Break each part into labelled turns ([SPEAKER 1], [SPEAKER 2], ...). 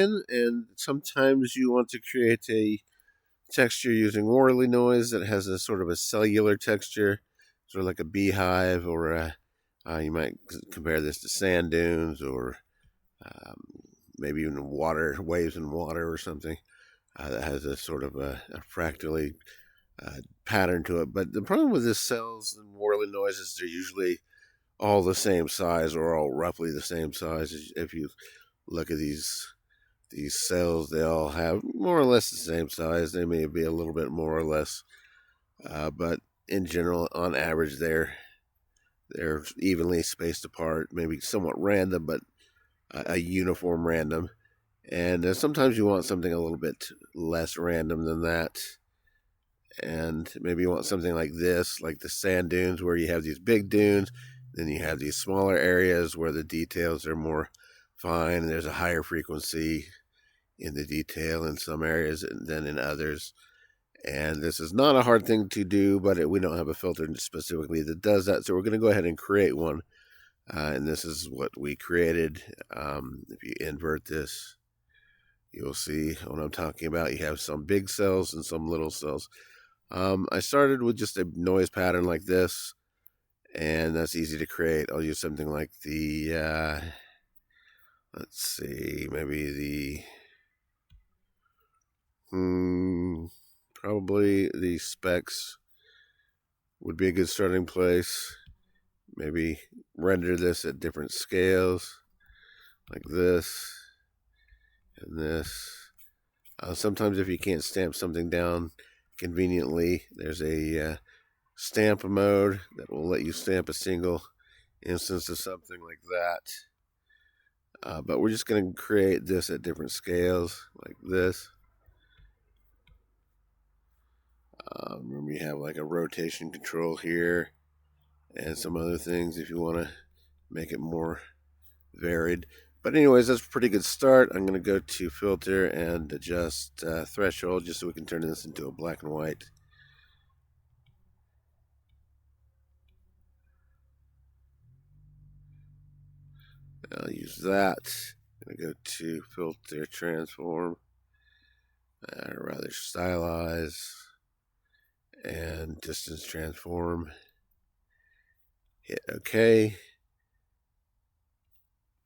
[SPEAKER 1] And sometimes you want to create a texture using whirly noise that has a sort of a cellular texture, sort of like a beehive, or you might compare this to sand dunes, or um, maybe even water, waves in water or something that has a sort of a fractally pattern to it. But the problem with this cells and whirly noises, they're usually all the same size or all roughly the same size. If you look at these cells, they all have more or less the same size. They may be a little bit more or less, but in general, on average, they're evenly spaced apart. Maybe somewhat random, but a uniform random. And sometimes you want something a little bit less random than that. And maybe you want something like this, like the sand dunes, where you have these big dunes, then you have these smaller areas where the details are more fine, and there's a higher frequency in the detail in some areas than in others. And this is not a hard thing to do, but we don't have a filter specifically that does that. So we're going to go ahead and create one. And this is what we created. If you invert this, you'll see what I'm talking about. You have some big cells and some little cells. I started with just a noise pattern like this, and that's easy to create. I'll use something like the, let's see, maybe probably the specs would be a good starting place. Maybe render this at different scales, like this and this. Sometimes if you can't stamp something down conveniently, there's a stamp mode that will let you stamp a single instance of something like that. But we're just going to create this at different scales, like this. Remember, you have like a rotation control here and some other things if you want to make it more varied. But anyways, that's a pretty good start. I'm going to go to filter and adjust threshold just so we can turn this into a black and white. I'll use that. I'm going to go to filter, transform, rather stylize, and distance transform. Hit OK.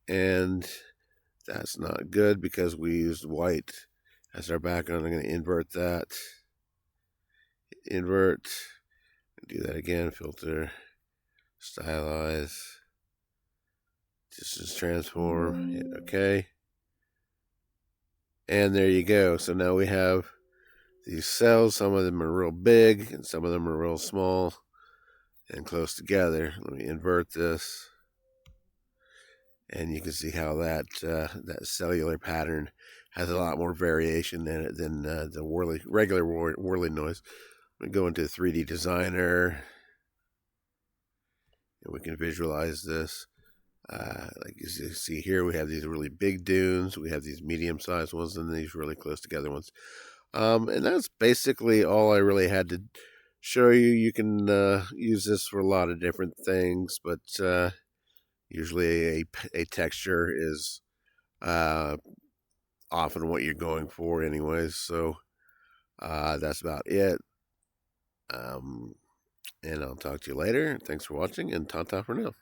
[SPEAKER 1] And that's not good because we used white as our background. I'm going to invert that. Invert. Do that again. Filter, stylize, distance transform. Hit OK. And there you go. So now we have these cells. Some of them are real big and some of them are real small and close together. Let me invert this. And you can see how that cellular pattern has a lot more variation in it than the regular whirly noise. I'm going to go into 3D Designer, and we can visualize this. Like you see here, we have these really big dunes, we have these medium-sized ones, and these really close together ones. And that's basically all I really had to show you. You can use this for a lot of different things, but usually a texture is often what you're going for anyways. So that's about it. And I'll talk to you later. Thanks for watching, and ta-ta for now.